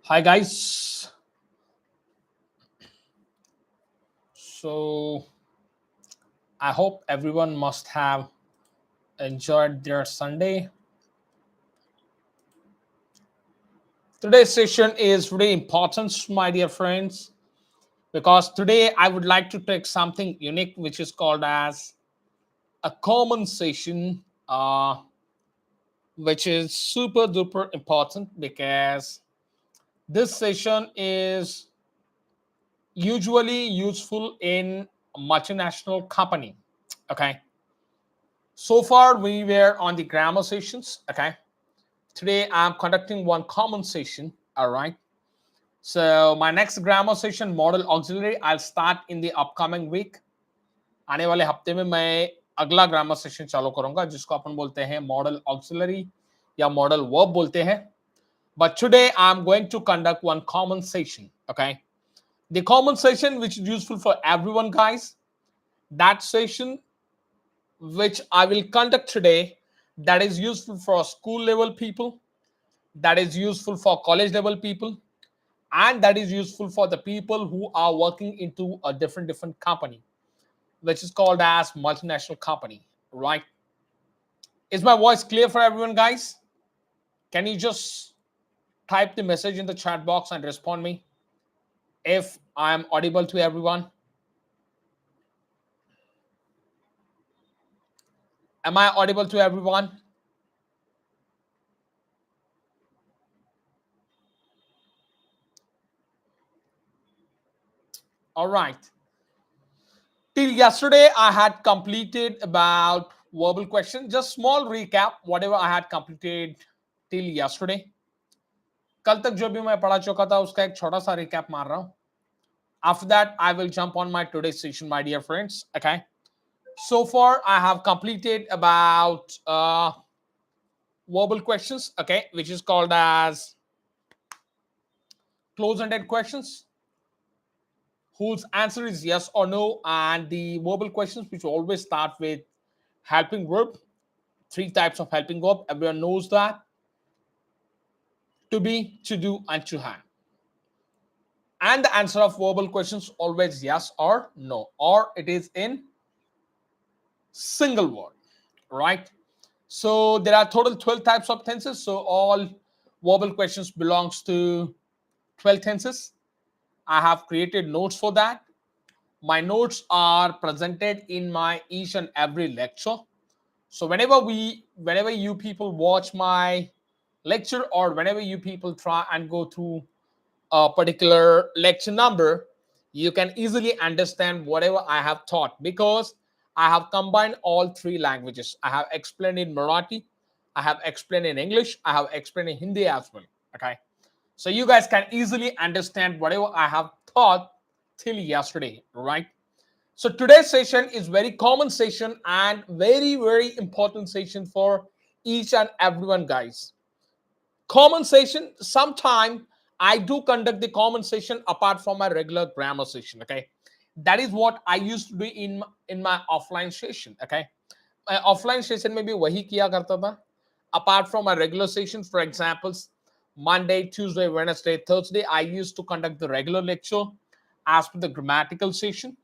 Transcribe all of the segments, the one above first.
Hi guys. So I hope everyone must have enjoyed their Sunday. Today's session is really important, my dear friends, because today I would like to take something unique, which is called as a common session, which is super duper important because this session is usually useful in a multinational company. Okay. So far we were on the grammar sessions. Okay. Today I'm conducting one common session. All right. So my next grammar session, model auxiliary, I'll start in the upcoming week. आने वाले हफ्ते में मैं अगला grammar session चालू करूंगा जिसको अपन बोलते हैं मॉडल ऑक्सिलरी या मॉडल वर्ब बोलते हैं. But today I'm going to conduct one common session. Okay. The common session which is useful for everyone, guys. That session which I will conduct today, that is useful for school level people, that is useful for college level people, and that is useful for the people who are working into a different company, which is called as multinational company. Right? Is my voice clear for everyone, guys? Can you just type the message in the chat box and respond me if I am audible to everyone? Am I audible to everyone? All right. Till yesterday, I had completed about verbal questions. Just small recap, whatever I had completed till yesterday. कल तक जो भी मैं पढ़ा चुका था उसका एक छोटा सा रिकैप मार रहा हूँ. After that, I will jump on my today's session, my dear friends. Okay. So far, I have completed about verbal questions. Okay, which is called as close-ended questions, whose answer is yes or no, and the verbal questions which always start with helping verb. Three types of helping verb. Everyone knows that: to be, to do, and to have. And the answer of verbal questions always yes or no, or it is in single word, right? So there are total 12 types of tenses. So all verbal questions belongs to 12 tenses. I have created notes for that. My notes are presented in my each and every lecture. So whenever you people watch my lecture, or whenever you people try and go through a particular lecture number, you can easily understand whatever I have taught, because I have combined all three languages. I have explained in Marathi, I have explained in English, I have explained in Hindi as well. Okay. So you guys can easily understand whatever I have taught till yesterday, right? So today's session is very common session and very important session for each and everyone, guys. Common session, sometime I do conduct the common session apart from my regular grammar session. Okay, that is what I used to do in my offline session. Okay, my offline session में भी वही किया करता था. Apart from my regular sessions, for examples, Monday, Tuesday, Wednesday, Thursday, I used to conduct the regular lecture as per the grammatical session,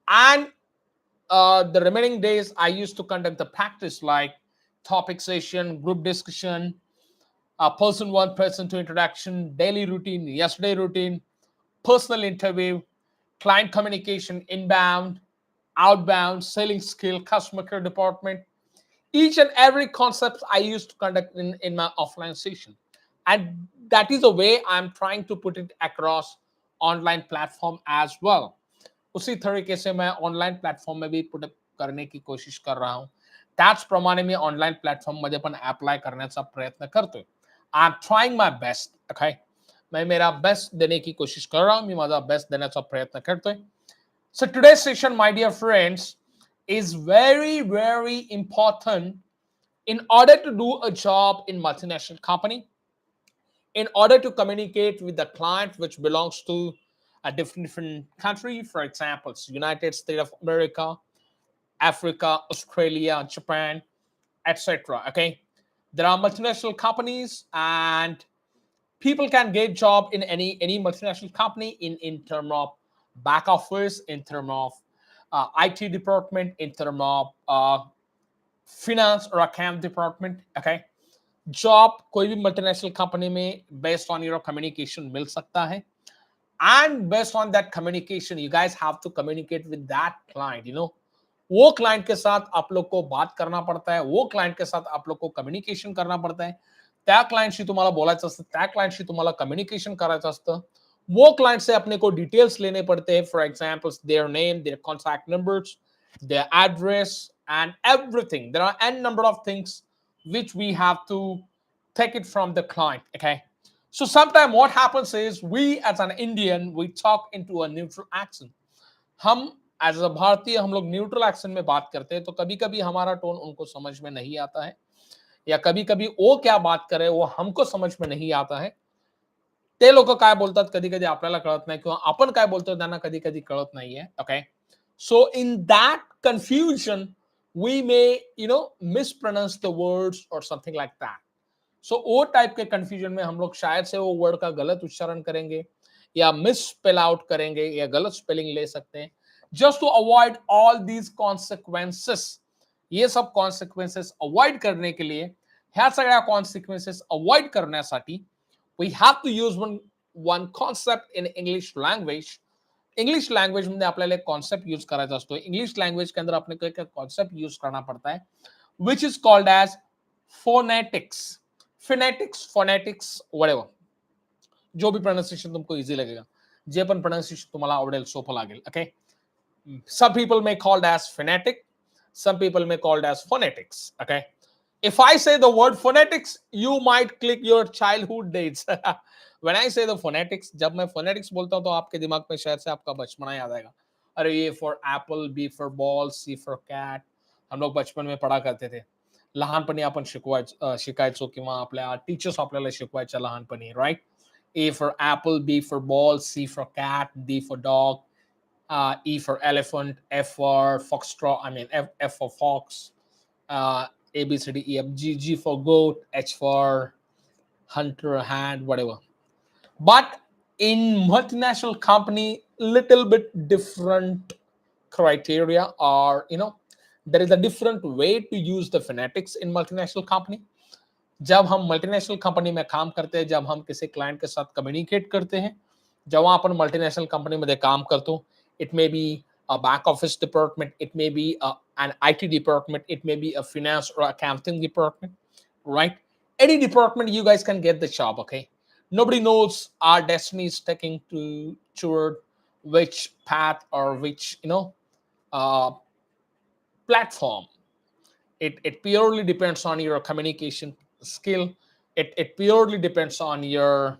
and the remaining days I used to conduct the practice like topic session, group discussion, person one, person two introduction, daily routine, yesterday routine, personal interview, client communication, inbound, outbound, selling skill, customer care department. Each and every concept I used to conduct in my offline session. And that is the way I'm trying to put it across online platform as well. उसी तरीके से मैं online platform में भी put करने की कोशिश कर रहा हूं. त्याचप्रमाणे मी ऑनलाइन प्लॅटफॉर्म मध्ये पण अप्लाय करण्याचा प्रयत्न करतोय. I am trying my best. Okay, मैं मेरा बेस्ट देने की कोशिश कर रहा हूं. मी माझा बेस्ट देण्याचा प्रयत्न करतोय. So today's session, my dear friends, is very important in order to do a job in multinational company, in order to communicate with the client which belongs to a different country. For example, United States of America, Africa, Australia, Japan, etc. Okay, there are multinational companies, and People can get job in any multinational company in term of back office, in term of IT department, in term of finance or account department. Okay, job कोई भी multinational company में based on your communication मिल सकता है. And based on that communication, you guys have to communicate with that client. वो client के साथ आप लोग को बात करना पड़ता है, वो क्लाइंट के साथ आप लोग को कम्युनिकेशन करना पड़ता है. त्या क्लायंटशी तुम्हाला बोलायचं असतं, त्या क्लायंटशी तुम्हाला कम्युनिकेशन करायचं असतं. वो क्लाइंट से अपने को डिटेल्स लेने पड़ते हैं. For example, their name, there contact numbers, their address, and everything. There are n number of things which we have to take it from the client. Okay, so sometimes what happens is we as an Indian, we talk into a neutral accent. हम as a भारतीय हम लोग neutral accent में बात करते हैं, तो कभी कभी हमारा टोन उनको समझ में नहीं आता है, या कभी कभी वो क्या बात करे वो हमको समझ में नहीं आता है. ते लोक काय बोलतात कधी कधी आपल्याला कळत नाही, किंवा आपण काय बोलतो त्यांना कधी कधी कळत नाहीये. Okay, so in that confusion we may mispronounce the words और समथिंग लाइक दैट. सो वो टाइप के कंफ्यूजन में हम लोग शायद से वो वर्ड का गलत उच्चारण करेंगे, या मिस स्पेल आउट करेंगे, या गलत स्पेलिंग ले सकते हैं. Just to avoid all these consequences, ये सब कॉन्सिक्वेंसेस अवॉइड करने के लिए, ह्या सगळ्या कॉन्सिक्वेंसेस अवॉइड करण्यासाठी we have to use one concept in English language. English language में आपल्याला एक कॉन्सेप्ट यूज करायचा असतो. इंग्लिश लैंग्वेज के अंदर अपने को एक कॉन्सेप्ट यूज करना पड़ता है, which is called as phonetics. phonetics whatever, जो भी प्रोनाउंसिएशन तुमको इजी लगेगा, जे पण प्रोनाउंसिएशन तुम्हाला आवडेल, सोपं लागेल. Okay, some people may called as phonetic, some people may called as phonetics. Okay, if I say the word phonetics, you might click your childhood dates. When I say the phonetics, जब मैं phonetics बोलता हूँ तो आपके दिमाग में शायद से आपका बचपना याद आएगा. अरे ये for apple, B for ball, C for cat, हम लोग बचपन में पढ़ा करते थे. लहानपणी आपण शिकायचो, किंवा आपल्या टीचर्स आपल्याला शिकवायच्या लहानपणी, right. A for apple, B for ball, C for cat, D for dog, E for elephant, F for foxtrot, F for fox, A, B, C, D, E, F, G for goat, H for hunter, hand, whatever. But in multinational company, little bit different criteria, or there is a different way to use the phonetics in multinational company. जब हम multinational company में काम करते हैं, जब हम किसी client के साथ कम्युनिकेट करते हैं, जब आपण मल्टीनेशनल कंपनी मध्ये काम करतो, it may be a back office department, it may be an IT department, it may be a finance or accounting department, right? Any department you guys can get the job. Okay, nobody knows our destiny is taking toward which path or which uh, platform. It purely depends on your communication skill. It purely depends on your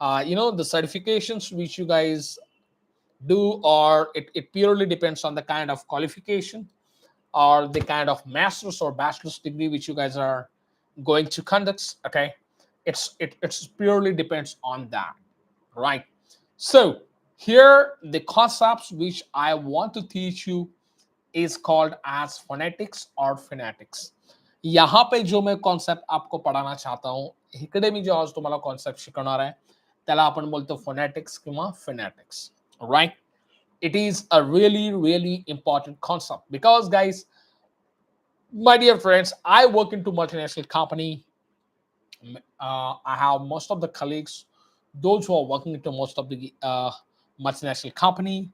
the certifications which you guys do, or it purely depends on the kind of qualification or the kind of master's or bachelor's degree which you guys are going to conduct. Okay, it's purely depends on that, right? So here the concepts which I want to teach you is called as phonetics or phonetics. यहाँ पे जो मैं concept आपको पढ़ाना चाहता हूँ, इकडे मी जो आज तुम्हाला कॉन्सेप्ट शिकवणार आहे त्याला आपण बोलतो phonetics किंवा phonetics, right? It is a really important concept because, guys, my dear friends, I work into multinational company. I have most of the colleagues, those who are working into most of the multinational company.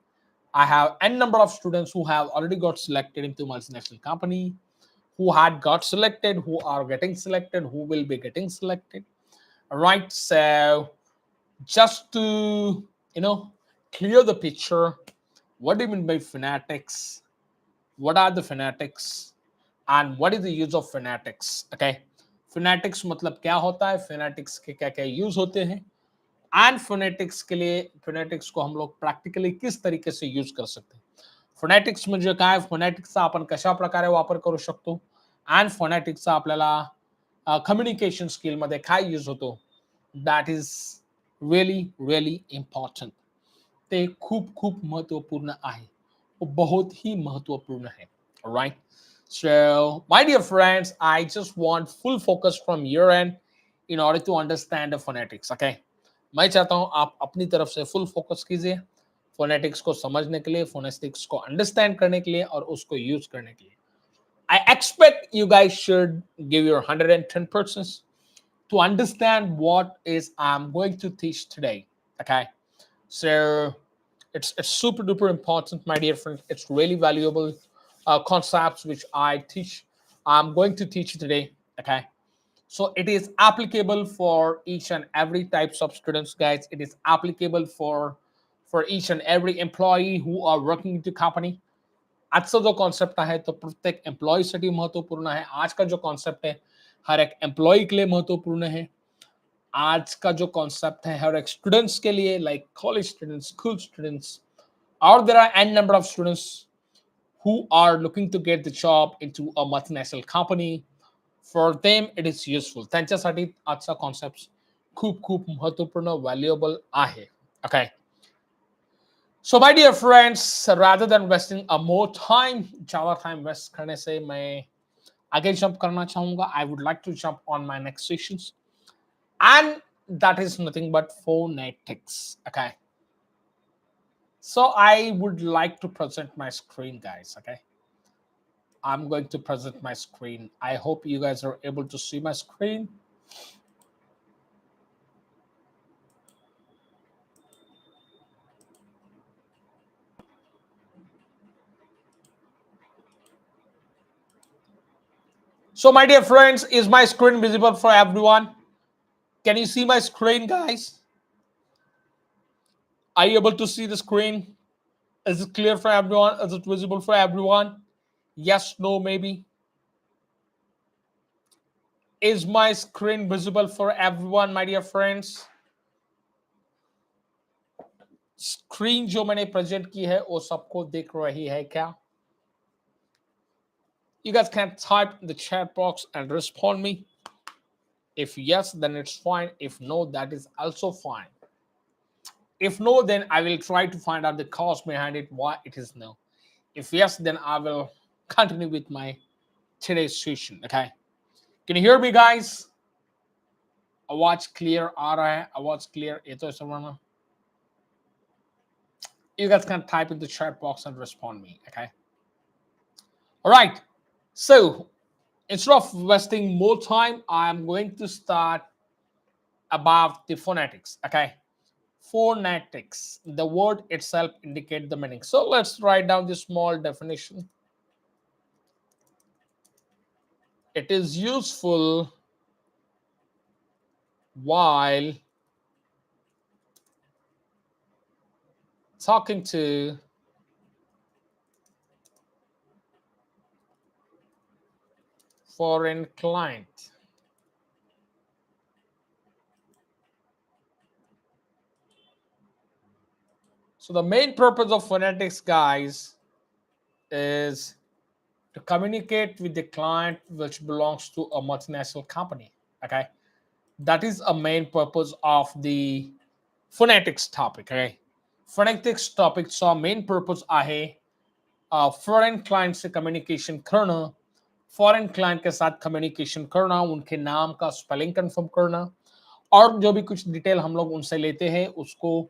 I have n number of students who have already got selected into multinational company, who had got selected, who are getting selected, who will be getting selected. All right. So just to clear the picture, what do you mean by phonetics? What are the phonetics? And what is the use of phonetics? Okay. phonetics मतलब क्या होता है? phonetics के क्या क्या use होते हैं? And phonetics के लिए फोनेटिक्स को हम लोग प्रॅक्टिकली किस तरीके से यूज कर सकते हैं? फोनेटिक्स म्हणजे काय? फोनेटिक्सचा आपण कशा प्रकारे वापर करू शकतो? अँड फोनेटिक्सचा आपल्याला कम्युनिकेशन स्किल मध्ये काय यूज होतो? That is really important. ते खूप खूप महत्वपूर्ण आहे, वो बहुत ही महत्वपूर्ण है, right? So my dear friends, I just want full focus from your end in order to understand the phonetics. Okay, मैं चाहता हूं आप अपनी तरफ से फुल फोकस कीजिए फोनेटिक्स को समझने के लिए, फोनेटिक्स को अंडरस्टैंड करने के लिए और उसको यूज करने के लिए. I expect you guys should give your 110% to understand what is I'm going to teach today. Okay, so it's super duper important, my dear friends. It's really valuable concepts which I'm going to teach you today. Okay, so it is applicable for each and every types of students, guys. It is applicable for each and every employee who are working in the company. आजचा जो concept आहे तो प्रत्येक एम्प्लॉयीसाठी महत्वपूर्ण आहे. आज का जो कॉन्सेप्ट है हर एक एम्प्लॉय के लिए महत्वपूर्ण है. आज का जो कॉन्सेप्ट है हर एक स्टूडेंट्स के लिए, like college students, school students, और there are an number of students who are looking to get the job into a multinational company. For them it is useful. त्यांच्यासाठी आजचा कॉन्सेप्ट खूप खूप महत्वपूर्ण, व्हॅल्युएबल आहे. Okay, so my dear friends, rather than wasting a more time, ज्यादा time waste करने से मैं आगे jump करना चाहूंगा. I would like to jump on my next sections, and that is nothing but phonetics. Okay, so I would like to present my screen, guys. Okay, I'm going to present my screen. I hope you guys are able to see my screen. So my dear friends, is my screen visible for everyone? Can you see my screen, guys? Are you able to see the screen? Is it clear for everyone? Is it visible for everyone? Yes, no, maybe. Is my screen visible for everyone, my dear friends? Screen जो मैंने present की है वो सबको दिख रही है क्या? You guys can type in the chat box and respond me. If yes, then it's fine. If no, that is also fine. If no, then I will try to find out the cause behind it, why it is no. If yes, then I will continue with my today's session. Okay, can you hear me, guys? आवाज clear आ रहा है? आवाज clear ये तो समझना. You guys can type in the chat box and respond me. Okay, all right. So instead of wasting more time, I'm going to start about the phonetics. Okay, phonetics. The word itself indicates the meaning. So let's write down the small definition. It is useful while talking to foreign client. So the main purpose of phonetics, guys, is to communicate with the client which belongs to a multinational company. Okay, that is a main purpose of the phonetics topic. Okay, phonetics topic चा main purpose आहे foreign client से communication करना, foreign client के साथ communication करना, उनके नाम का स्पेलिंग कंफर्म करना, और जो भी कुछ डिटेल हम लोग उनसे लेते हैं उसको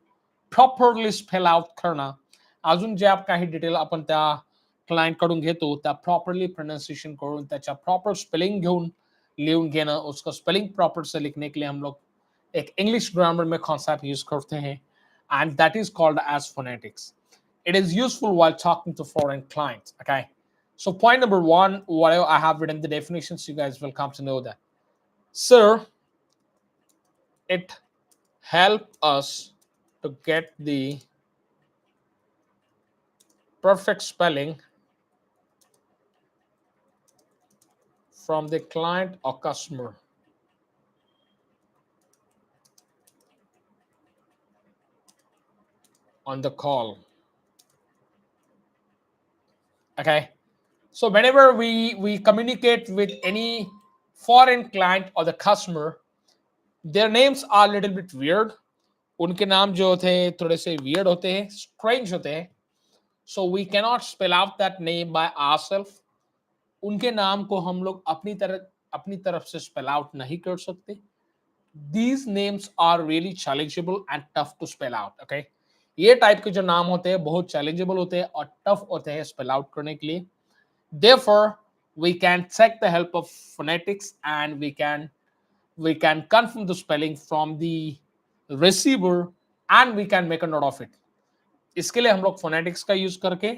प्रॉपरली स्पेल आउट करना. अजून जे आप काही डिटेल आपण त्या क्लायंट कडून घेतो त्या प्रॉपरली प्रोनाउंसिएशन करून त्याच्या प्रॉपर स्पेलिंग घेऊन लिहून घेना, उसका स्पेलिंग प्रॉपर से लिखने के लिए हम लोग एक इंग्लिश ग्रामर में कॉन्सेप्ट यूज करते हैं, and that is called as phonetics. It is useful while talking to foreign clients. Okay, so point number one, whatever I have written the definitions, you guys will come to know that. Sir, it help us to get the perfect spelling from the client or customer on the call. Okay, so whenever we communicate with any foreign client or the customer, their names are a little bit weird. उनके नाम जो होते हैं थोड़े से weird होते हैं, strange होते हैं. So we cannot spell out that name by ourselves. उनके नाम को हम लोग अपनी तरफ से spell out नहीं कर सकते. these names are really challengeable and tough to spell out. Okay, ये टाइप के जो नाम होते हैं बहुत चैलेंजेबल होते हैं और टफ होते हैं स्पेल आउट करने के लिए. Therefore, we can check the help of phonetics and we can confirm the spelling from the receiver and we can make a note of it. इसके लिए हम लोग फोनेटिक्स का यूज करके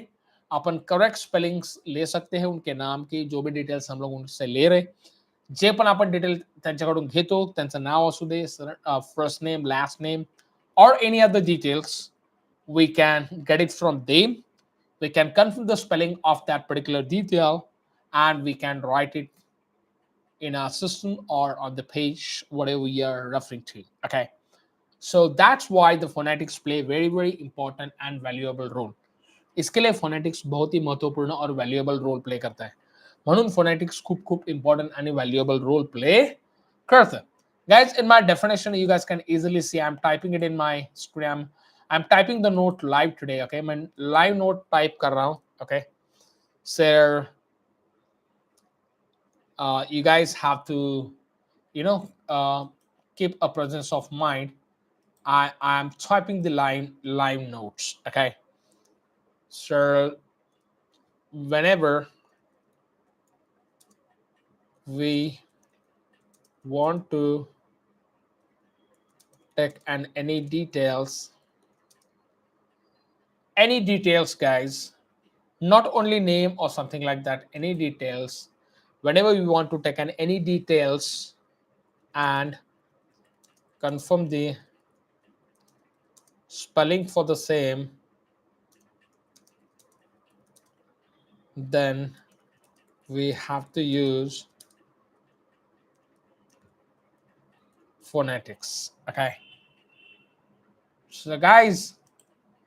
अपन करेक्ट स्पेलिंग्स ले सकते हैं उनके नाम की जो भी डिटेल्स हम लोग उनसे ले रहे जे पण आपण डिटेल त्यांच्याकडून घेतो त्यांचं नाव असू दे first name last name or any other details we can get it from them. We can confirm the spelling of that particular detail and we can write it in our system or on the page whatever we are referring to. Okay, so that's why the phonetics play very important and valuable role. इसके लिए phonetics बहुत ही महत्वपूर्ण और valuable role play करता है म्हणून phonetics खूप खूप इम्पॉर्टंट आणि वैल्यूएबल रोल प्ले करतं. Guys, in my definition you guys can easily see I'm typing it in my screen. I'm typing the note live today. Okay, मैं live note type कर रहा हूँ. Okay, so you guys have to you know keep a presence of mind. I'm typing the live notes. Okay, so whenever we want to take and any details guys, not only name or something like that, any details, whenever we want to take an any details and confirm the spelling for the same, then we have to use phonetics. Okay, so guys,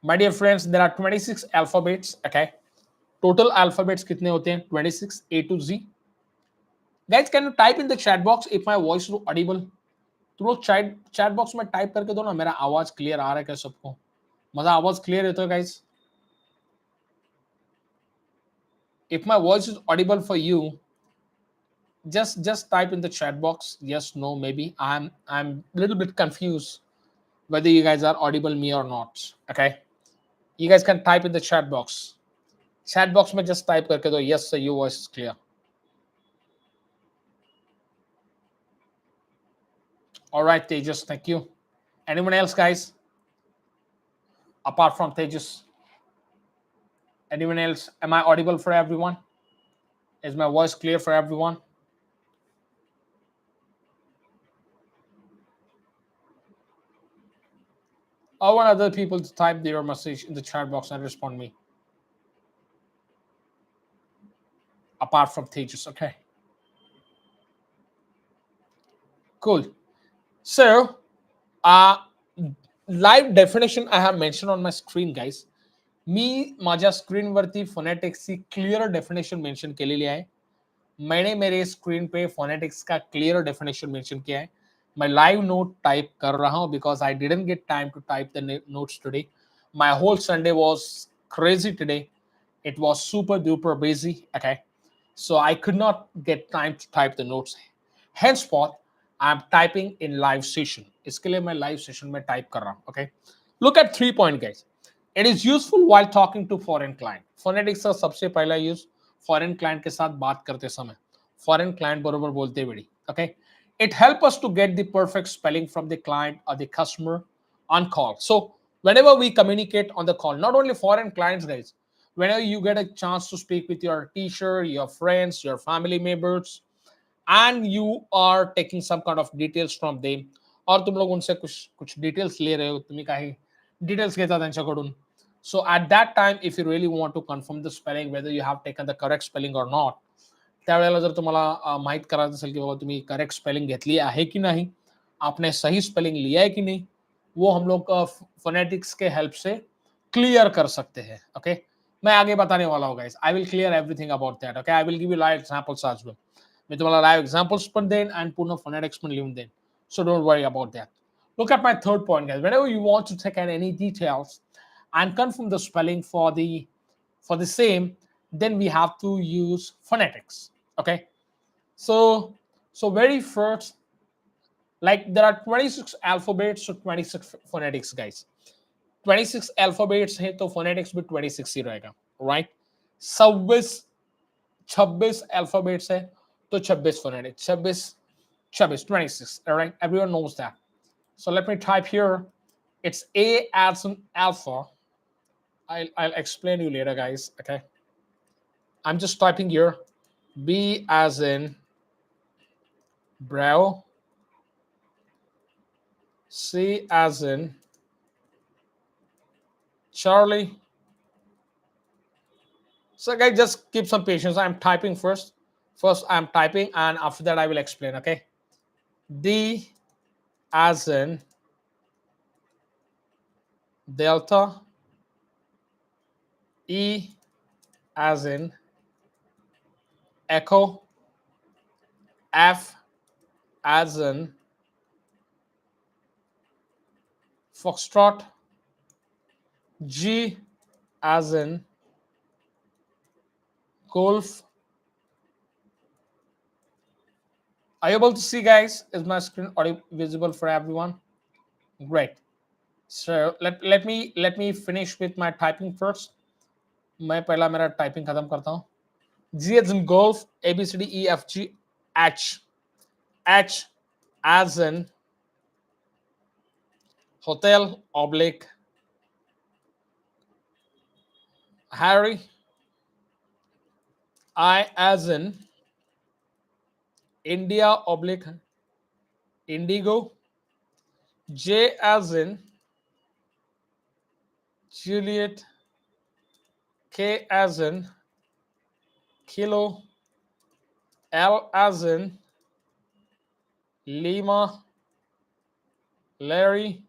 my dear friends, there are 26 alphabets. Okay, total alphabets कितने होते हैं? 26 A to Z. Guys, can you type in the chat box if my voice is audible? तुम लोग chat box में type करके दो ना मेरा आवाज क्लियर आ रहा है क्या सबको? मजा आवाज क्लियर है तो guys? If my voice is audible for you, just type in the chat box yes, no, maybe. I'm a little bit confused whether you guys are audible me or not. Okay, you guys can type in the chat box. Chat box में just type करके दो yes sir, your voice is clear. All right, Tejas, thank you. Anyone else, guys? Apart from Tejas, anyone else? Am I audible for everyone? Is my voice clear for everyone? I want other people to type their message in the chat box and respond me. Apart from Tejas, okay. Cool. So, uh, live definition I have mentioned on my screen, guys. मी माझ्या स्क्रीनवरती फोनेटिक्सची clear definition mention केलेली आहे. मैंने मेरे screen पे phonetics का clear definition mention किया है. मैं लाइव नोट टाइप कर रहा हूं because I didn't get time to type the notes today. My whole Sunday was crazy today. It was super duper busy. Okay, so I could not get time to type the notes. Henceforth, I'm typing in live session. इसके लिए मैं live session में type कर रहा हूँ. Okay, look at 3 point, guys. It is useful while talking to foreign client. Phonetics का सबसे पहला यूज फॉरेन क्लाइंट के साथ बात करते समय फॉरेन क्लाइंट बरोबर बोलते वेळी. Okay, it helps us to get the perfect spelling from the client or the customer on call. So whenever we communicate on the call, not only foreign clients, guys, whenever you get a chance to speak with your teacher, your friends, your family members, and you are taking some kind of details from them, और तुम लोग उनसे कुछ कुछ details ले रहे हो, तुम्ही काही डिटेल्स घेता त्यांच्याकडून. So at that time, if you really want to confirm the spelling, whether you have taken the correct spelling or not, त्यावेळेला जर तुम्हाला माहित करायचं असेल की बाबा तुम्ही करेक्ट स्पेलिंग घेतली आहे की नाही, आपने सही स्पेलिंग लिया है कि नहीं, वो हम लोग फोनेटिक्स के हेल्प से क्लियर कर सकते हैं. ओके, मैं आगे बताने वाला हूँ guys. I will clear everything about that. Okay, I will give you live examples as well. मी तुम्हाला लाइव एग्जांपल्स पण देईन आणि पूर्ण फोनेटिक्स पण लिहून देईन. So don't worry about that. Look at my third point, guys. Whenever you want to take in any details and confirm the spelling for the same, then we have to use phonetics. Okay, so very first Like there are 26 alphabets, so 26 phonetics, guys. 26 alphabets है तो phonetics भी 26 ही रहेगा, right? 26 26 alphabets है तो 26 phonetics, 26 26 26, all right? Everyone knows that. So let me type here. It's A as in alpha. I'll explain you later, guys. Okay. I'm just typing here. B as in Bravo. C as in Charlie. So guys, just keep some patience. I'm typing first. First, I'm typing, and after that, I will explain. Okay. D as in Delta. E as in Echo. F as in Foxtrot. G as in Golf. Are you able to see, guys? Is my screen audio visible for everyone? Great. So let me finish with my typing first. मैं पहला मेरा typing खत्म करता हूँ. G as in golf, A B C D E F G H. H as in hotel oblique Harry. I as in India oblique Indigo. J as in Juliet. K as in Kilo. L as in Lima. Larry.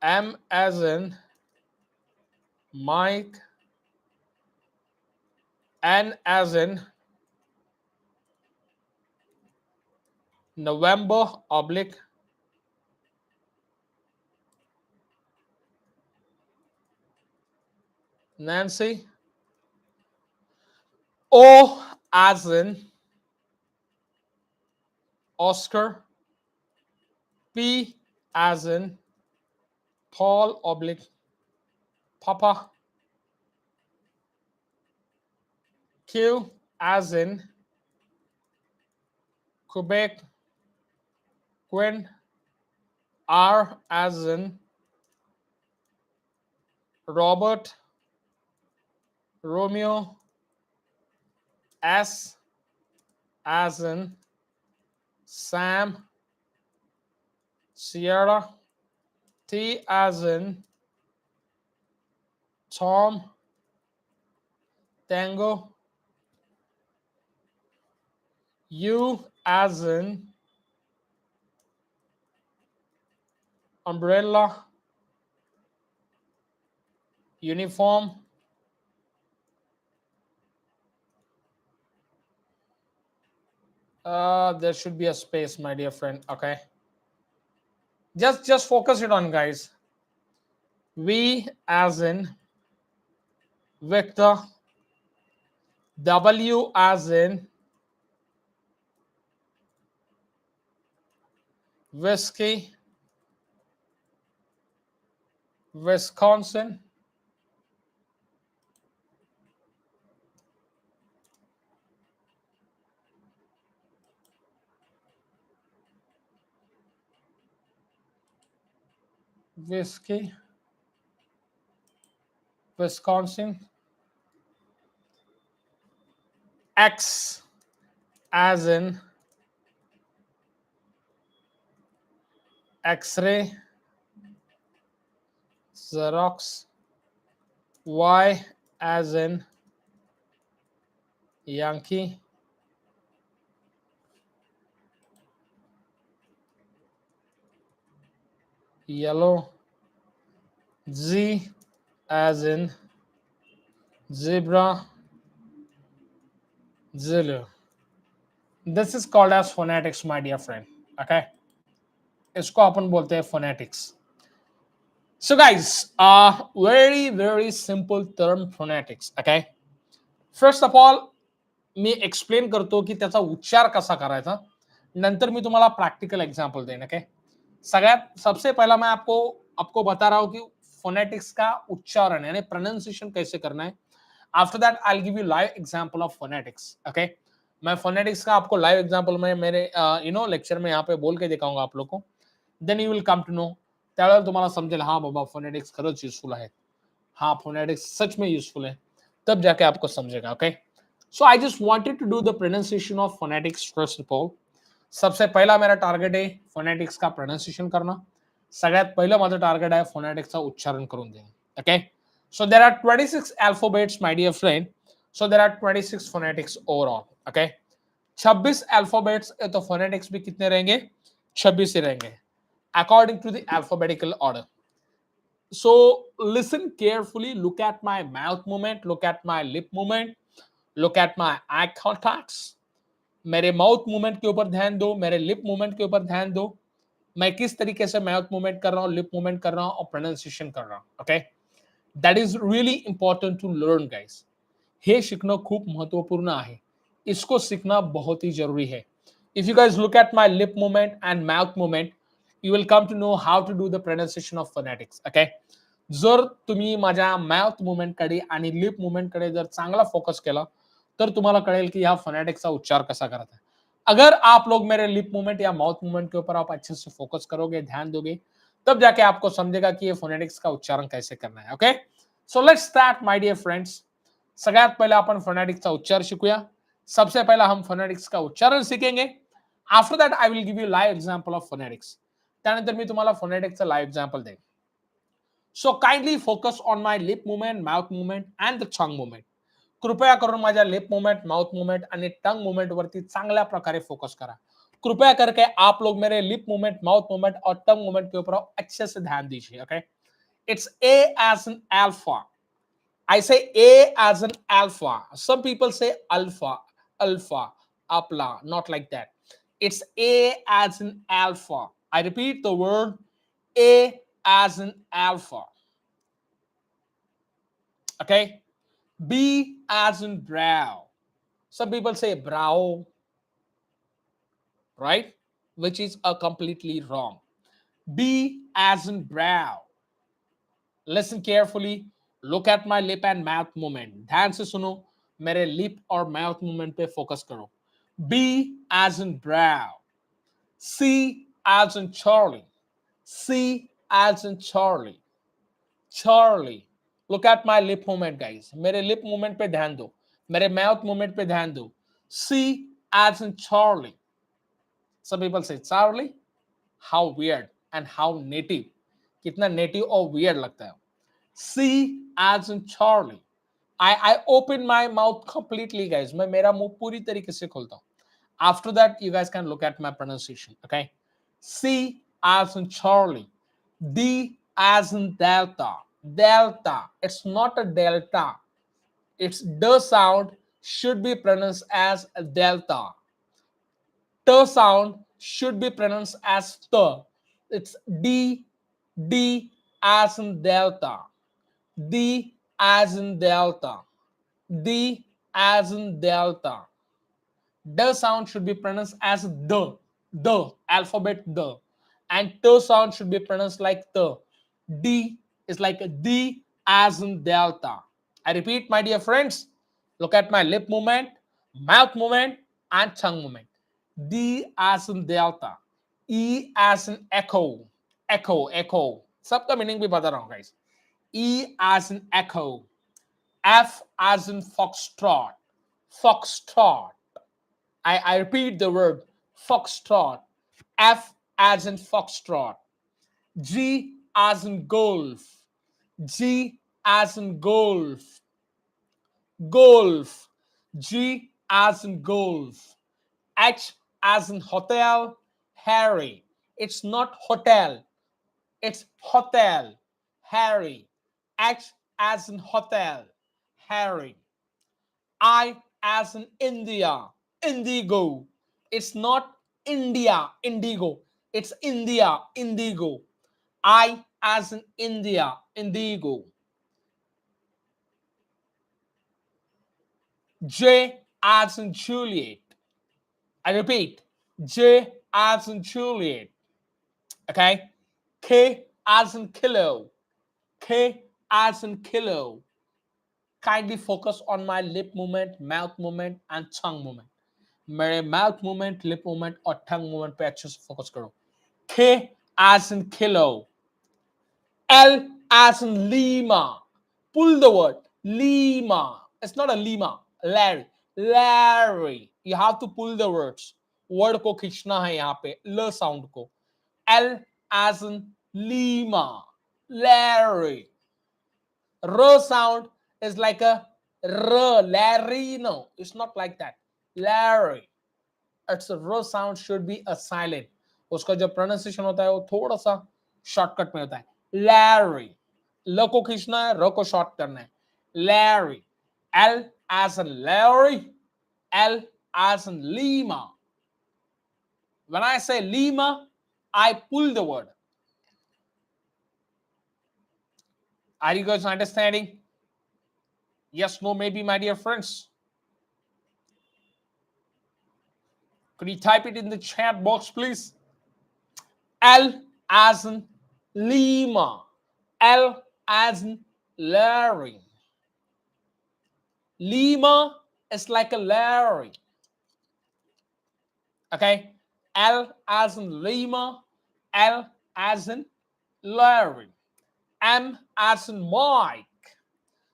M as in Mike. N as in November oblique Nancy. O as in Oscar. P as in Paul oblique Papa. Q as in Quebec Quinn. R as in Robert Romeo. S as in Sam Sierra. T as in Tom Tango. U as in umbrella uniform. There should be a space, my dear friend. Okay, just focus it on, guys. V as in Victor. W as in whiskey Wisconsin. Whiskey Wisconsin. X as in X-ray Xerox. Y as in Yankee. Yellow. Z as in zebra Zulu. This is called as phonetics, my dear friend. Okay, इसको अपन बोलते हैं phonetics. So guys, very simple term phonetics. Okay, first of all me explain करतो की त्याचा उच्चार कसा करायचा. नंतर मी तुम्हाला प्रैक्टिकल एग्जांपल देना ओके सगळ्यात सबसे पहला मैं आपको आपको बता रहा हूं कि फोनेटिक्स का उच्चारण यानी प्रोनाउंसिएशन कैसे करना है after that I will give you live example of phonetics okay मैं फोनेटिक्स का आपको लाइव एग्जांपल में मेरे लेक्चर में यहाँ पे बोल के दिखाऊंगा आप लोग को then you will come to know त्यावेळेला तुम्हाला समजेल हाँ बाबा फोनेटिक्स खरंच यूजफुल है हाँ फोनेटिक्स सच में यूजफुल है तब जाके आपको समझेगा okay so I just wanted to do the pronunciation of phonetics first of all सबसे पहला मेरा टारगेट है फोनेटिक्स का प्रोनाउंसिएशन करना सगळ्यात पहिलं माझं टार्गेट आहे फोनेटिक्सचा उच्चारण करून देणे okay so there are 26 alphabets my dear friend so there are 26 phonetics overall okay 26 alphabets तो फोनेटिक्स भी कितने रहेंगे 26 ही रहेंगे according to the alphabetical order so listen carefully look at my mouth movement look at my lip movement look at my eye contacts मेरे mouth movement के ऊपर ध्यान दो मेरे लिप मूवमेंट के ऊपर ध्यान दो मैं किस तरीके से माउथ मूवमेंट कर रहा हूँ लिप मूवमेंट कर रहा हूँ और प्रोनाउंसिएशन कर रहा हूँ okay that is really important to learn guys हे शिकणं खूप महत्वपूर्ण आहे इसको सीखना बहुत ही जरूरी है if you guys look at my lip movement and mouth movement you will come to know how to do the pronunciation of phonetics okay जर तुम्ही माझ्या माउथ मूवमेंट कडे आणि लिप मूवमेंट कडे जर चांगला फोकस केला तर तुम्हाला कळेल कि ह्या फोनेटिक्सचा उच्चार कसा करता है अगर आप लोग मेरे लिप मूवमेंट या माउथ मूवमेंट के ऊपर आप अच्छे से फोकस करोगे ध्यान दोगे तब जाके आपको समझेगा कि ये फोनेटिक्स का उच्चारण कैसे करना है okay so let's start my dear friends सगळ्यात पहिले आपण फोनेटिक्सचा उच्चार शिकूया सबसे पहला हम फोनेटिक्स का उच्चारण सीखेंगे after that I will give you live example of phonetics त्यानंतर मी तुम्हाला फोनेटिक्सचा लाइव एग्जांपल देईन so kindly focus on my lip movement mouth movement and the tongue movement कृपया करून माझ्या लिप मूवमेंट माउथ मूवमेंट आणि टंग मूवमेंट वरती चांगल्या प्रकारे फोकस करा कृपया करके आप लोग मेरे लिप मूवमेंट माउथ मूवमेंट और टंग मूवमेंट के ऊपर अच्छे से ध्यान दीजिए okay it's A as in alpha I say A as an alpha. Some people say alpha, alpha, apla, not like that. It's A as an alpha. I repeat the word A as an alpha. Okay. B as in brow. Some people say brow, right? Which is a completely wrong. B as in brow. Listen carefully. Look at my lip and mouth movement. ध्यान से सुनो मेरे lip और mouth movement पे focus करो. B as in brow. C as in Charlie. C as in Charlie. Charlie. Look at my lip movement, guys. मेरे lip movement पे ध्यान दो. मेरे mouth movement पे ध्यान दो. C as in Charlie. Some people say Charlie. How weird and how native. कितना native और weird लगता है. C as in Charlie. I open my mouth completely, guys. मैं मेरा मुंह पूरी तरीके से खोलता हूँ. After that, you guys can look at my pronunciation. Okay. C as in Charlie. D as in Delta. Delta. It's not a delta. Its D sound should be pronounced as a delta. T sound should be pronounced as T. It's D. D as in Delta. D as in Delta. D as in Delta. The sound should be pronounced as the alphabet the, and T sound should be pronounced like the. D is like a D as in Delta. I repeat, my dear friends, look at my lip movement, mouth movement, and tongue movement. D as in Delta. E as in echo, echo, echo. सबका meaning भी बता रहा हूँ guys. E as in echo. F as in foxtrot, foxtrot. I repeat the word foxtrot. F as in foxtrot. G as in golf. G as in golf. Golf. G as in golf. H as in hotel. Harry. It's not hotel. It's hotel. Harry. H as in hotel. Harry. I as in India. Indigo. It's not India, indigo. It's India, indigo. I as in India, indigo. J as in Juliet. I repeat, J as in Juliet. Okay. K as in kilo. K as in kilo. Kindly focus on my lip movement, mouth movement and tongue movement. मेरे mouth movement, lip movement और tongue movement पे अच्छे से focus करो. K as in kilo. L as in Lima. Pull the word. Lima. It's not a Lima. Larry. Larry. You have to pull the words. Word को खींचना है यहाँ पे. L sound को. L as in Lima. Larry. R sound is like a R. Larry. No, it's not like that. Larry. It's a R sound should be a silent. उसका जो pronunciation होता है वो थोड़ा सा shortcut में होता है. Larry. ल को खींचना है, र को शॉर्ट करना है. Larry. L as in Larry. L as in Lima. When I say Lima, I pull the word. Are you guys understanding? Yes, no, maybe, my dear friends. Could you type it in the chat box, please? L as in Lima. L as in Larry. Lima is like a Larry. Okay? L as in Lima. L as in Larry. M as in Mike.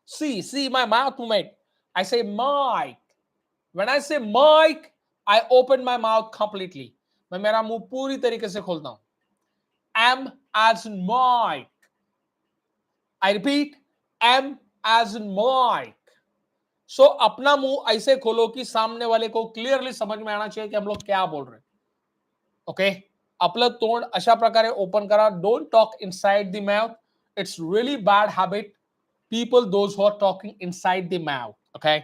See my mouth movement. I say Mike. When I say Mike, I open my mouth completely. मैं मेरा मुंह पूरी तरीके से खोलता हूं. M as in Mike. I repeat, M as in Mike. So अपना मुंह ऐसे खोलो कि सामने वाले को क्लियरली समझ में आना चाहिए कि हम लोग क्या बोल रहे हैं. ओके, आपलं तोंड अशा प्रकारे ओपन करा. Don't talk inside the mouth. It's really bad habit. People those who are talking inside the mouth. Okay,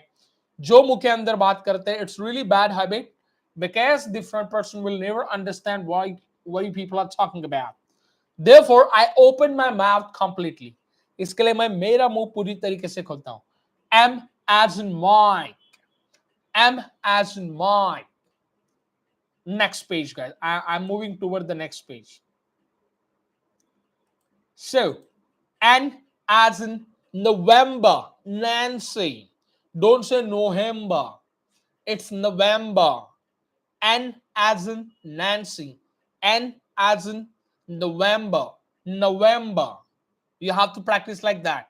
जो मुंह के अंदर बात करते हैं, it's really bad habit because different person will never understand why people are talking about. Therefore I open my mouth completely. इसके लिए मैं मेरा मुंह पूरी तरीके से खोलता हूं. M as in Mike. M as in Mike. Next page, guys. I'm moving toward the next page. So, N as in November. Nancy. Don't say November. It's November. N as in Nancy. N as in November. November. You have to practice like that.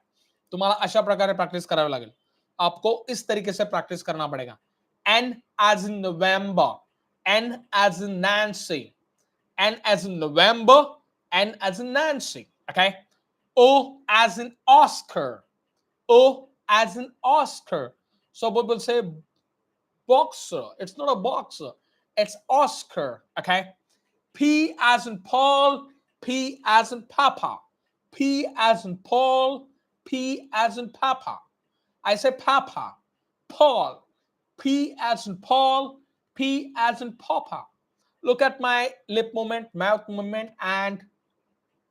तुम्हाला अशा प्रकारे practice करावी लागेल. आपको इस तरीके से practice करना पड़ेगा. N as in November. N as in Nancy. N as in November. N as in Nancy. Okay. O as in Oscar. O as in Oscar. So people say boxer. It's not a boxer. It's Oscar. Okay. P as in Paul. P as in Papa. P as in Paul. P as in Papa. I say Papa. Paul. P as in Paul. P as in Papa. Look at my lip movement, mouth movement, and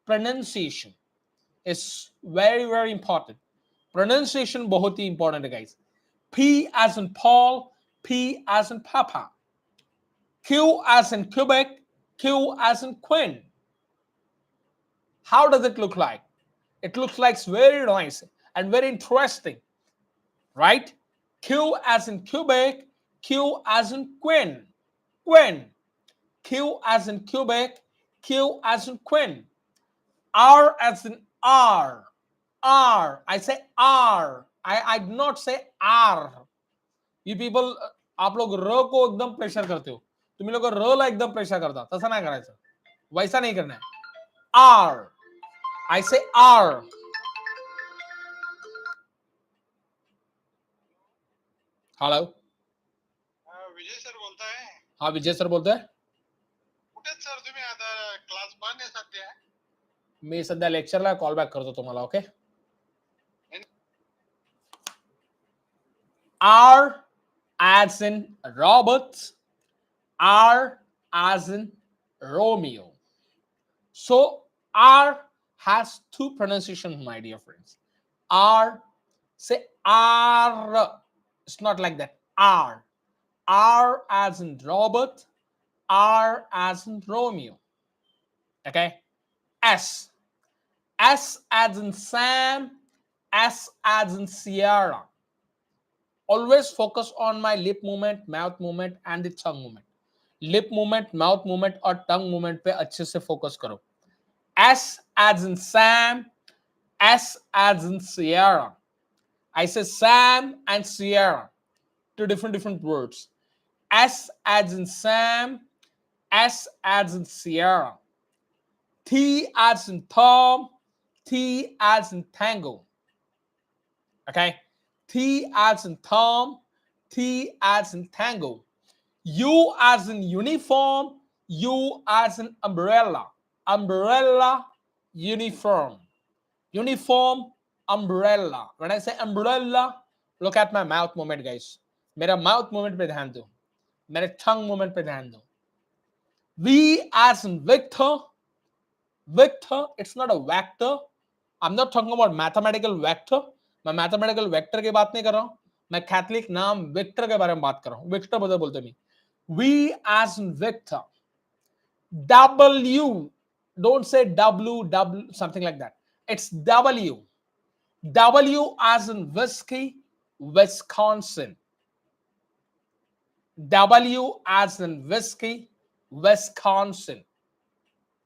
pronunciation. Is very, very important. Pronunciation बहुत ही important है, guys. P as in Paul. P as in Papa. Q as in Quebec. Q as in Queen. How does it look like? It looks like it's very nice and very interesting, right? Q as in Quebec. Q as in Queen. Queen. Q as in Quebec. Q as in Queen. R as in R. R. I say R. I do not say R. You people, आप लोग र को एकदम pressure करते हो. तुम्ही लोक र ला एकदम pressure करता. तसं नाही करायचं. वैसा नहीं करना है. R. I say R. Hello. Vijay sir बोलता है. हाँ, विजय सर बोलतोय. कुठे आहेत सर तुम्ही आता? क्लास बंद आहे सध्या. मी सध्या लेक्चरला कॉल बॅक करतो तुम्हाला. Okay. R as in Robert. R as in Romeo. So R has two pronunciations, my dear friends. R, say R. It's not like that. R. R as in Robert. R as in Romeo. Okay. S. S as in Sam. S as in Sierra. Always focus on my lip movement, mouth movement and the tongue movement. Lip movement, mouth movement और tongue movement पे अच्छे से focus करो. S as in Sam. S as in Sierra. I say Sam and Sierra. Two different words. S as in Sam. S as in Sierra. T as in Tom. T as in Tango. Okay. T as in Tom. T as in Tango. U as in uniform. U as in umbrella. Umbrella, uniform. Uniform, umbrella. When I say umbrella, look at my mouth movement, guys. मेरा mouth movement पे ध्यान दो. मेरे tongue movement पे ध्यान दो. V as in Victor. Vector, it's not a vector. I'm not talking about mathematical vector. मैं mathematical vector की बात नहीं कर रहा हूं. मैं कैथलिक नाम Victor के बारे में बात कर रहा हूं. Victor बोलते नहीं. V as in Victor. W. Don't say W, something like that. It's W. W as in whiskey, Wisconsin. W as in whiskey, Wisconsin.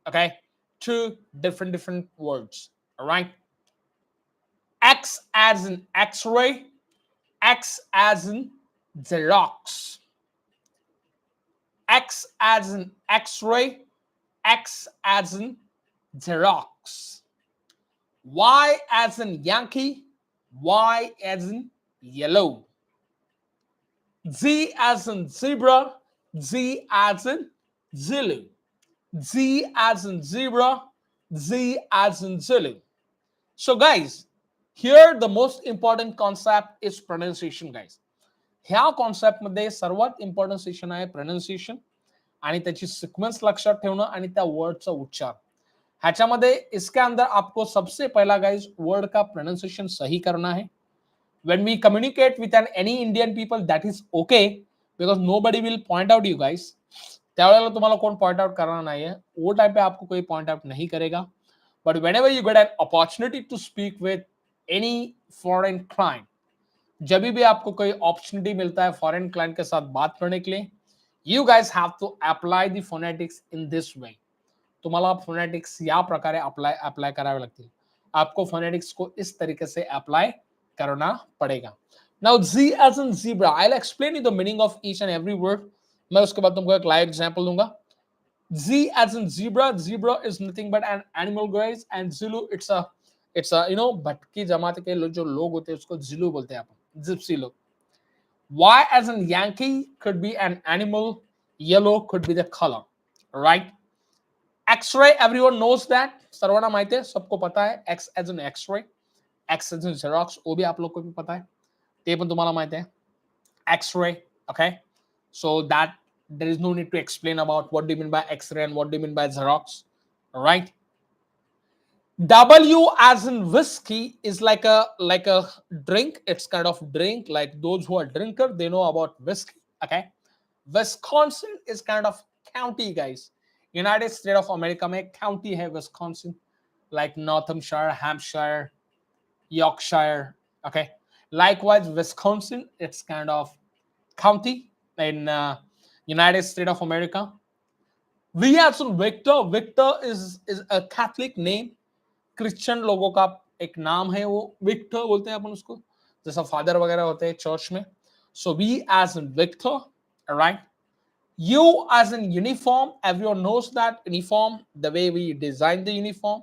Okay, two different words. All right. X as in X-ray, X as in Xerox. X as in X-ray, X as in Xerox. Y as in Yankee, Y as in yellow. Z as in zebra, Z as in Zulu. Z as in zebra, Z as in Zulu. So guys, here the most important concept is pronunciation, guys. ह्या concept मध्ये सर्वात important session आहे pronunciation आणि त्याची sequence लक्षात ठेवणं आणि त्या वर्डचा उच्चार. ह्याच्यामध्ये इसके अंदर आपको सबसे पहला गाइस वर्ड का प्रोनाउंसिएशन सही करना है. When we communicate with any Indian people, that is okay because nobody will point out you guys. त्यावेळेला तुम्हाला कोण पॉइंट आउट करना नहीं है, वो टाइम पे आपको कोई पॉइंट आउट नहीं करेगा. But whenever you get an opportunity to speak with any foreign client, जब भी आपको कोई अपॉर्चुनिटी मिलता है फॉरेन क्लाइंट के साथ बात करने के लिए, you guys have to apply the phonetics in this way. तुम्हाला फोनेटिक्स या प्रकारे अप्लाई करावे लागतील. आपको फोनेटिक्स को इस तरीके से अप्लाई करना पड़ेगा. Now Z as in zebra, I will explain you the meaning of each and every word. मैं उसके बाद तुमको एक लाइव एग्जांपल दूंगा. Z as in zebra. Zebra is nothing but an animal, guys, and Zulu it's a भटकी जमात के जो लोग होते हैं उसको Zulu बोलते हैं अपन, जिप्सी लोग. Y as in Yankee could be an animal. Yellow could be the color, right? X-ray, everyone knows that. सर्वांना माहिती है, सबको पता है. X as in X-ray, X as in Xerox, वो भी आप लोग को भी पता है. ते पण तुम्हाला माहिती है. X-ray, okay? So that there is no need to explain about what do you mean by X-ray and what do you mean by Xerox, all right? W as in whiskey is like a drink. It's kind of drink. Like those who are drinker, they know about whiskey. Okay. Wisconsin is kind of county, guys. United States of America में county है Wisconsin, like Northamptonshire, Hampshire, Yorkshire. Okay. Likewise, Wisconsin, it's kind of county in United States of America. We have some Victor. Victor is a Catholic name. Christian लोगों का एक नाम है, वो Victor बोलते हैं अपन उसको, जैसा फादर वगैरह होते हैं चर्च में. So V as in Victor, right. U as in uniform. Everyone knows that uniform, the way we design the uniform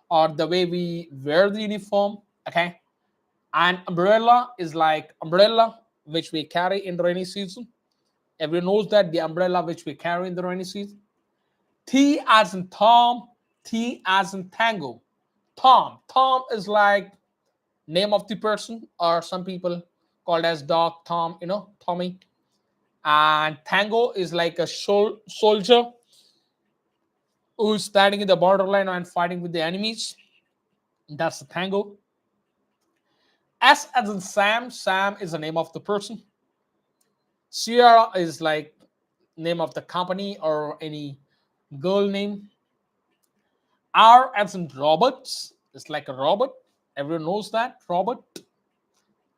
or the way we wear the uniform, okay? And umbrella is like umbrella which we carry in the rainy season. Everyone knows that the umbrella which we carry in the rainy season. T as in Tom, T as in Tango. Tom. Tom is like name of the person, or some people called as dog Tom, Tommy. And Tango is like a soldier who's standing in the borderline and fighting with the enemies. That's the Tango. S as in Sam. Sam is the name of the person. Sierra is like name of the company or any girl name. R as in robots. It's like a robot. Everyone knows that. Robot.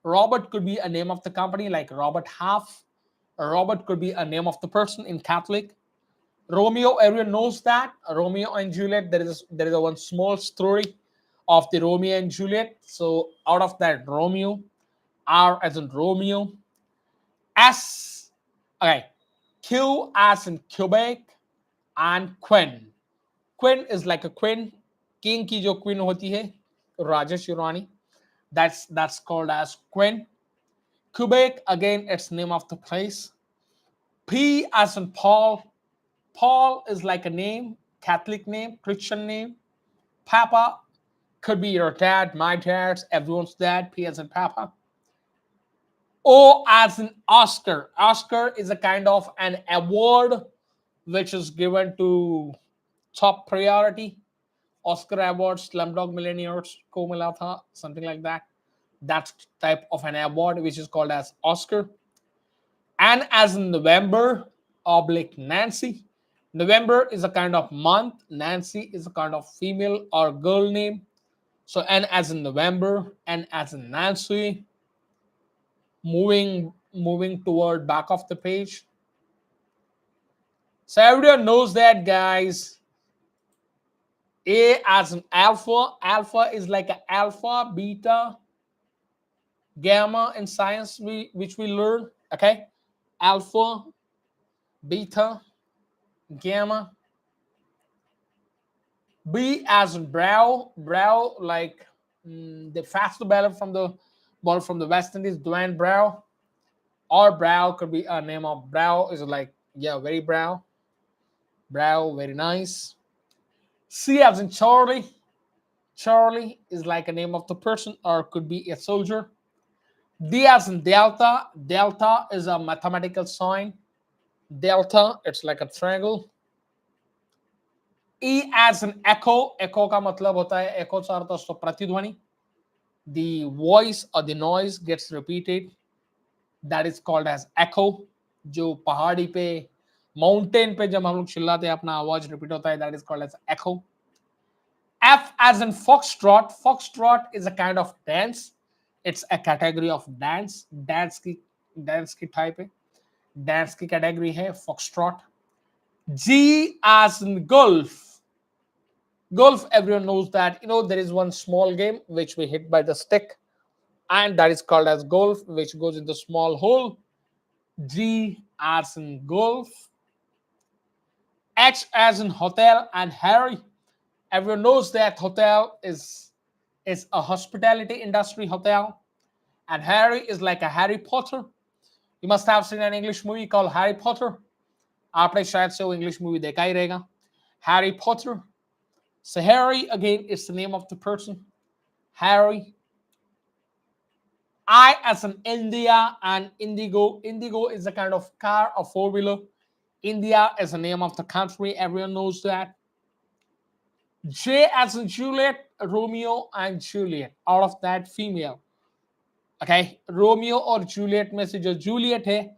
Robert could be a name of the company like Robert Half. A Robert could be a name of the person in Catholic. Romeo, everyone knows that. Romeo and Juliet, there is a one small story of the Romeo and Juliet. So out of that, Romeo, R as in Romeo, S, okay, Q as in Quebec, and Queen. Queen is like a queen, king की जो queen होती है, राजेश रानी. That's called as Queen. Quebec, again, it's name of the place. P as in Paul. Paul is like a name, Catholic name, Christian name. Papa could be your dad, my dad's, everyone's dad. P as in Papa. O as in Oscar. Oscar is a kind of an award which is given to top priority. Oscar Award, Slumdog Millionaires को मिला था, something like that. That type of an award which is called as Oscar. And as in November, oblique Nancy. November is a kind of month. Nancy is a kind of female or girl name. So N as in November, N as in Nancy. Moving toward back of the page. So everyone knows that, guys. A as in alpha. Alpha is like an alpha, beta, gamma in science, which we learn. Okay, alpha, beta, gamma. B as in brow, brow like the fast bowler from the West Indies, Dwayne Brow, or brow could be a name of brow is like yeah, very brow, brow, very nice. C as in Charlie, Charlie is like a name of the person or could be a soldier. D as in Delta, Delta is a mathematical sign. Delta, it's like a triangle. E as in echo, echo का मतलब होता है echo का अर्थ होता है प्रतिध्वनि. The voice or the noise gets repeated. That is called as echo. जो पहाड़ी पे माउंटेन पे जब हम लोग चिल्लाते हैं अपना आवाज रिपीट होता है, that is called as echo. F as in foxtrot. Foxtrot is a kind of dance. It's a category of dance. Dance की type है. Dance की category है foxtrot. G as in golf. Golf, everyone knows that. There is one small game which we hit by the stick, and that is called as golf, which goes in the small hole. G as in golf. H as in hotel and Harry. Everyone knows that hotel is a hospitality industry hotel, and Harry is like a Harry Potter. You must have seen an English movie called Harry Potter. आपने शायद से वो English movie देखा ही रहेगा. Harry Potter. So Harry again is the name of the person. Harry. I as in India and Indigo. Indigo is a kind of car, a four-wheeler. India is the name of the country. Everyone knows that. J as in Juliet, Romeo and Juliet. Out of that, female. Okay, Romeo or Juliet में से जो Juliet है,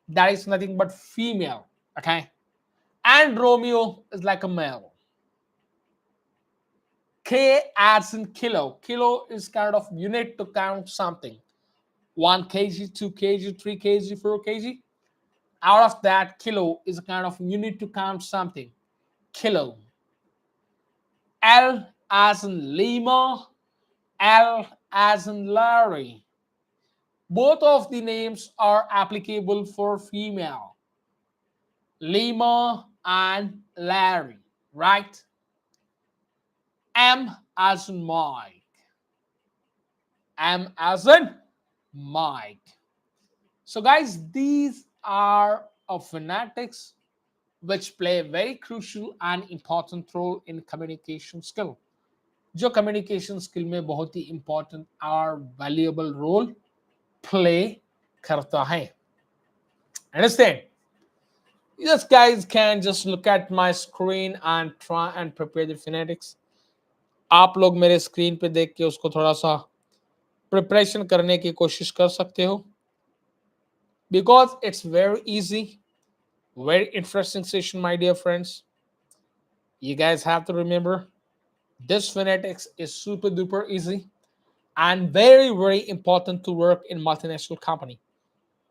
that is nothing but female. Okay, and Romeo is like a male. K as in kilo. Kilo is kind of unit to count something. 1 kg, 2 kg, 3 kg, 4 kg. Out of that, kilo is a kind of unit to count something. Kilo. L as in Lima. L as in Larry. Both of the names are applicable for female. Lima and Larry, right? M as in Mike. M as in Mike. So, guys, these are phonetics which play a very crucial and important role in communication skill. जो communication skill में बहुत ही important और valuable role play करता है. Understand? Yes, guys can just look at my screen and try and prepare the phonetics. आप लोग मेरे screen पे देख के उसको थोड़ा सा प्रिपरेशन करने की कोशिश कर सकते हो, because it's very easy. Very interesting session, my dear friends. You guys have to remember this phonetics is super duper easy and very very important to work in multinational company.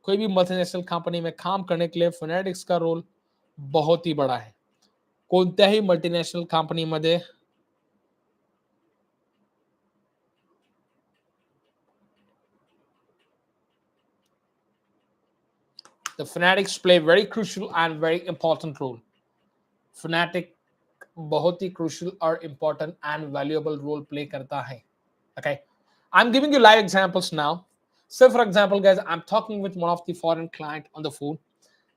कोई भी multinational company में काम करने के लिए phonetics का role बहुत ही बड़ा है. कोणत्याही मल्टीनेशनल कंपनीमध्ये the phonetics play very crucial and very important role. Phonetic बहुत ही crucial और important and valuable role play करता है. Okay, I'm giving you live examples now. So for example guys, I'm talking with one of the foreign client on the phone.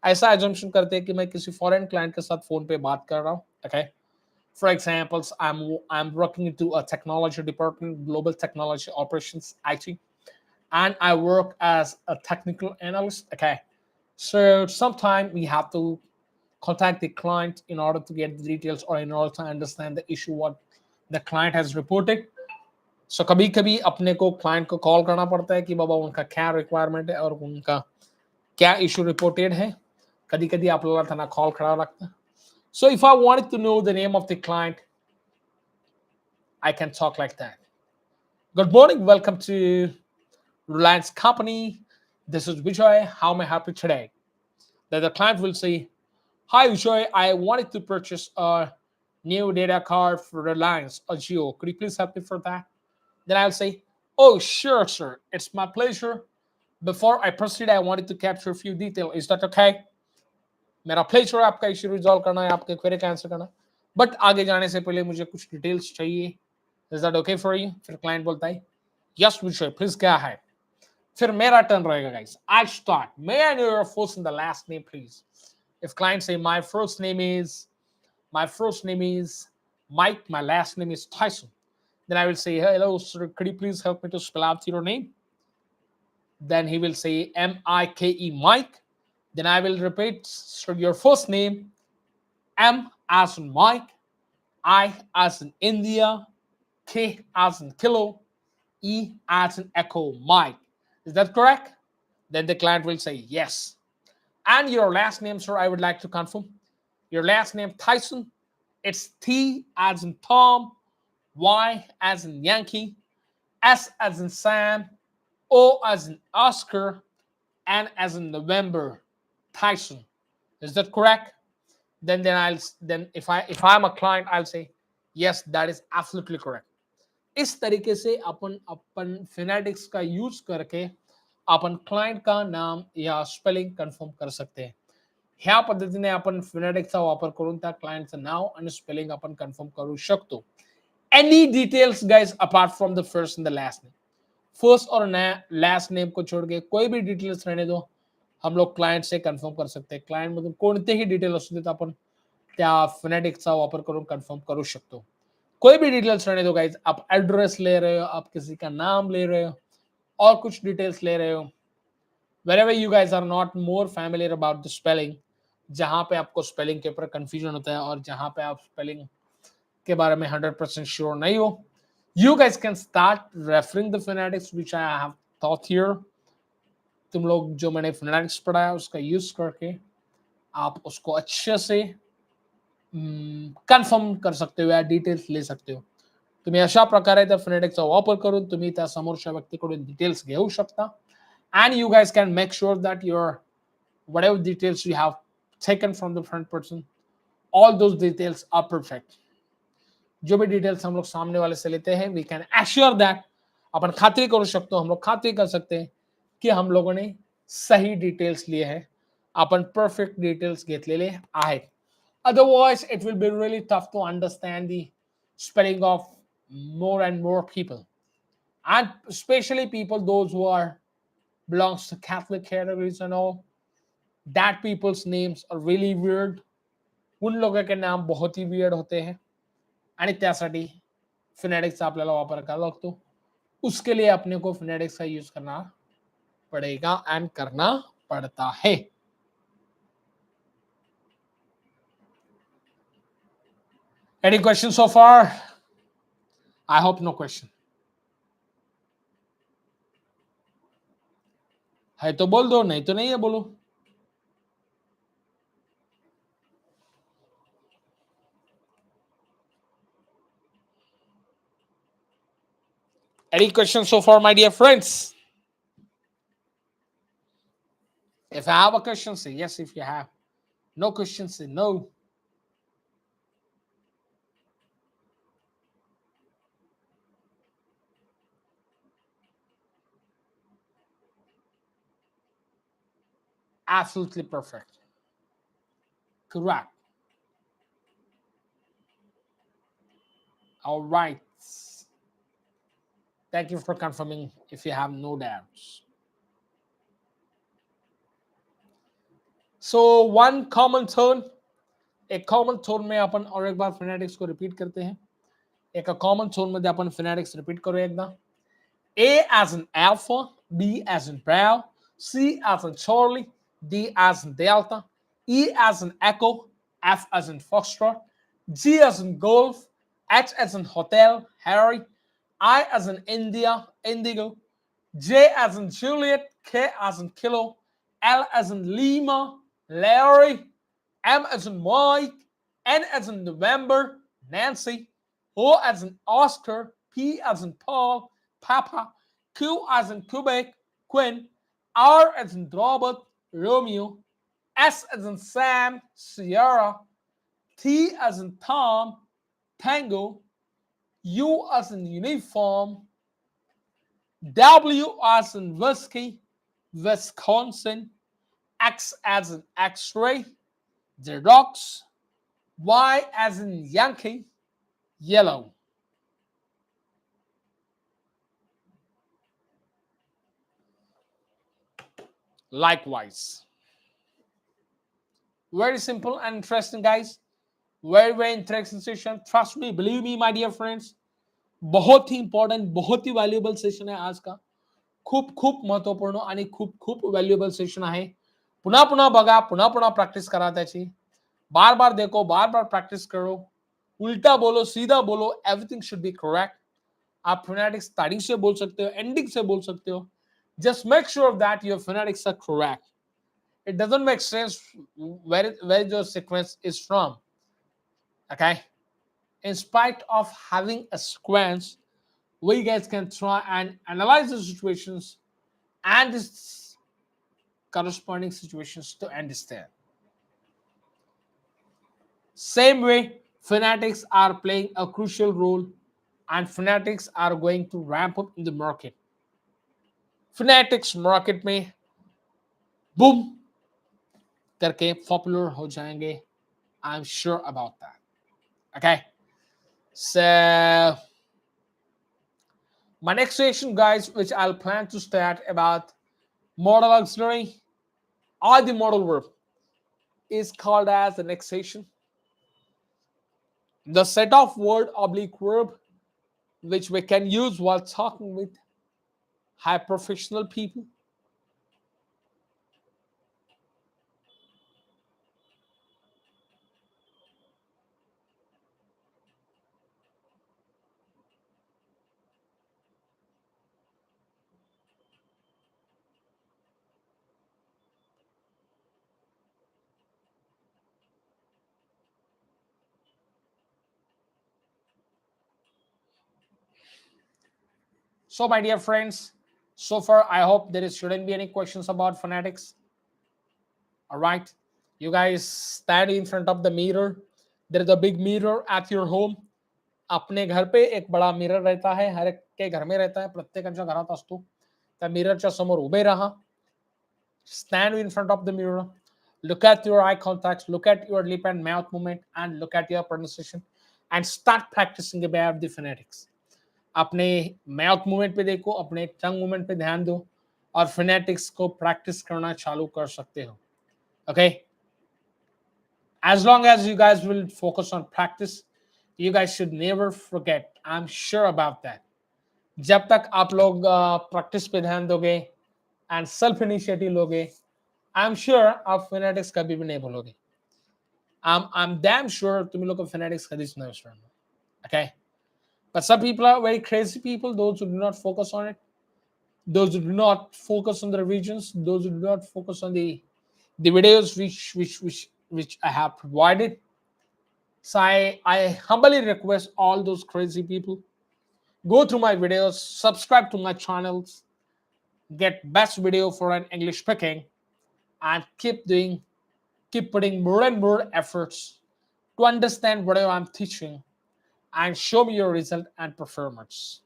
ऐसा assumption करते हैं कि मैं किसी foreign client के साथ phone पे बात कर रहा हूँ. Okay, for examples, I'm working into a technology department, global technology operations IT, and I work as a technical analyst. Okay, so sometime we have to contact the client in order to get the details or in order to understand the issue what the client has reported. So कभी कभी अपने को client को call करना पड़ता है कि बाबा उनका क्या requirement है और उनका क्या issue reported है. कभी कभी आप लोगों का थाना call खड़ा रखता है. So if I wanted to know the name of the client, I can talk like that. Good morning, welcome to Reliance Company. This is Vijay. How may I help you today? Then the client will say, "Hi Vijay, I wanted to purchase a new data card for Reliance or Geo. Could you please help me for that?" Then I'll say, "Oh, sure, sir. It's my pleasure. Before I proceed, I wanted to capture a few details. Is that okay?" मेरा pleasure है आपका issue resolve करना है, आपके query का answer करना, but आगे जाने से पहले मुझे कुछ डिटेल्स चाहिए. Is that okay for you? फिर क्लाइंट बोलता है, यस विजय प्लीज क्या है. फिर मेरा टर्न रहेगा guys. I start. May I know your first and the last name please. If client से my first name is Mike, my last name is Tyson, then I will say, hello sir, could you please help me to spell out your name? Then he will say Mike, Mike. Then I will repeat, sir, your first name, M as in Mike, I as in India, K as in Kilo, E as in Echo, Mike. Is that correct? Then the client will say yes. And your last name, sir, I would like to confirm. Your last name, Tyson. It's T as in Tom, Y as in Yankee, S as in Sam, O as in Oscar, N as in November, Tyson. Is that correct? Then if I'm a client, I'll say yes, that is absolutely correct. इस तरीके से अपन अपन फिनेटिक्स का use करके आपण client का नाम या spelling confirm कर सकते हैं. ह्या पद्धतीने आपण फिनेटिक्सचा वापर करून त्या क्लायंटचं नाव आणि स्पेलिंग आपण कन्फर्म करू शकतो. Any details guys apart from the first and the last name. First और लास्ट नेम को छोड़ के कोई भी डिटेल्स रहने दो, हम लोग क्लायंट से कन्फर्म कर सकते हैं. क्लायंट मधून कोणतेही डिटेल असू देत आपण त्या फिनेटिक्सचा वापर करून कन्फर्म करू शकतो. कोई भी डिटेल्स रहने दो गाइस. आप एड्रेस ले रहे हो, आप किसी का नाम ले रहे हो और कुछ डिटेल्स ले रहे हो, wherever you guys are not more familiar about the spelling, जहां पे आपको स्पेलिंग के ऊपर कंफ्यूजन होता है और जहां पे आप स्पेलिंग के बारे में 100% श्योर नहीं हो, you guys can start referring the phonetics which I have taught here. तुम लोग जो मैंने phonetics पढ़ाया उसका यूज करके आप उसको अच्छे से कन्फर्म कर सकते हो या डिटेल्स ले सकते हो. तुम्ही अशा प्रकारे त्या फिनेटिक्सचा वापर करून तुम्ही त्या समोरच्या व्यक्तीकडून डिटेल्स घेऊ शकता. And you guys can make sure that your whatever details you have taken from the front person, all those details are perfect. जो भी डिटेल्स हम लोग सामने वाले से लेते हैं, वी कैन एश्योर दैट, अपन खात्री करू शकतो, हम लोग खात्री कर सकते हैं की हम लोगों ने सही डिटेल्स लिए हैं, आपण परफेक्ट डिटेल्स घेतलेले आहेत. Otherwise, it will be really tough to understand the spelling of more and more people, and especially people those who are belongs to Catholic categories and all. That people's names are really weird. उन लोगों के नाम बहुत ही weird होते हैं आणि त्यासाठी फिनेटिक्सचा आपल्याला वापर करावा लागतो. उसके लिए अपने को फिनेटिक्स का यूज करना पड़ेगा एंड करना पड़ता है. Any questions so far? I hope no question. है तो बोल दो, नहीं तो नहीं है बोलो. Any questions so far, my dear friends? If I have a question, say yes. If you have no questions, say no. Absolutely perfect. Correct. All right. Thank you for confirming if you have no doubts. So one common tone, एक common tone में अपन और एक बार फिनेटिक्स को repeat करते हैं. एक common tone मध्ये आपण फिनेटिक्स रिपीट करू एकदा. A as in alpha, B as in brown, C as in Charlie, D as in Delta, E as in Echo, F as in Foxtrot, G as in Golf, H as in Hotel, Harry, I as in India, Indigo, J as in Juliet, K as in Kilo, L as in Lima, Larry, M as in Mike, N as in November, Nancy, O as in Oscar, P as in Paul, Papa, Q as in Quebec, Quinn, R as in Robert, Romeo, S as in Sam, Sierra, T as in Tom, Tango, U as in uniform, W as in whiskey, Wisconsin, X as in X-ray, the rocks, Y as in Yankee, yellow. Likewise. Very simple and interesting, guys. Very interesting session. Trust me, believe me, my dear friends. बहुत ही important, बहुत ही valuable session आहे आज का. खूप खूप महत्वपूर्ण आणि खूप खूप व्हॅल्युएबल सेशन आहे. पुन्हा पुन्हा बघा, पुन्हा पुन्हा प्रॅक्टिस करा त्याची. बार बार देखो, बार बार प्रैक्टिस करो. उल्टा बोलो, सीधा बोलो, एवरीथिंग शुड बी करेक्ट. आप फोनेटिक्स स्टार्टिंग से बोल सकते हो, एंडिंग से बोल सकते हो. Just make sure that your phonetics are correct. It doesn't make sense where your sequence is from. Okay. In spite of having a sequence, we guys can try and analyze the situations and its corresponding situations to understand. Same way, fanatics are playing a crucial role, and fanatics are going to ramp up in the market. Fanatics market में boom करके popular हो जाएंगे. I'm sure about that. Okay. So my next session, guys, which I'll plan to start about modal auxiliary or the modal verb, is called as the next session. The set of word oblique verb which we can use while talking with high professional people. So, my dear friends, so far I hope shouldn't be any questions about phonetics. All right, you guys stand in front of the mirror. There is a big mirror at your home. अपने घर पे एक बडा mirror रहता है, हर एक के घर में रहता है, प्रत्येकाच्या घरात असतो. त्या मिररच्या समोर उभे राहा. Stand in front of the mirror. Look at your eye contacts, look at your lip and mouth movement, and look at your pronunciation, and start practicing about the phonetics. अपने माउथ मूवमेंट पे देखो, अपने टंग movement पे ध्यान दो, और फिनेटिक्स को practice करना चालू कर सकते हो. Okay, as long as you guys will focus on practice, you guys should never forget. I'm sure about that. जब तक आप लोग प्रैक्टिस पे ध्यान दोगे एंड सेल्फ इनिशिएटिव लोगे, आई एम श्योर आप फिनेटिक्स कभी भी नहीं भूलोगे. I'm damn sure तुम लोग को फिनेटिक्स कभी नहीं भूलोगे. Okay, but some people are very crazy people, those who do not focus on it, those who do not focus on the regions, those who do not focus on the videos which I have provided. So I humbly request all those crazy people, Go through my videos, subscribe to my channels, get best video for an English speaking, and keep putting more and more efforts to understand whatever I'm teaching and show me your result and performance.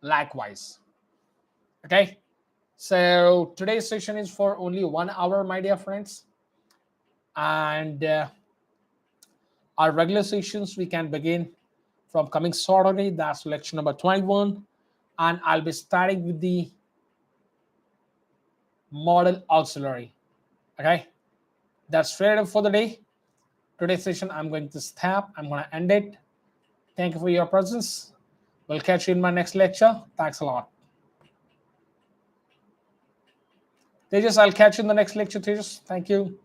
Likewise. Okay. So today's session is for only 1 hour, my dear friends. And our regular sessions we can begin from coming Saturday. That's lecture number 21. And I'll be starting with the model auxiliary. Okay. That's straight enough for the day. Today's session I'm going to stop. I'm going to end it. Thank you for your presence. We'll catch you in my next lecture. Thanks a lot. Tejas, I'll catch you in the next lecture, Tejas. Thank you.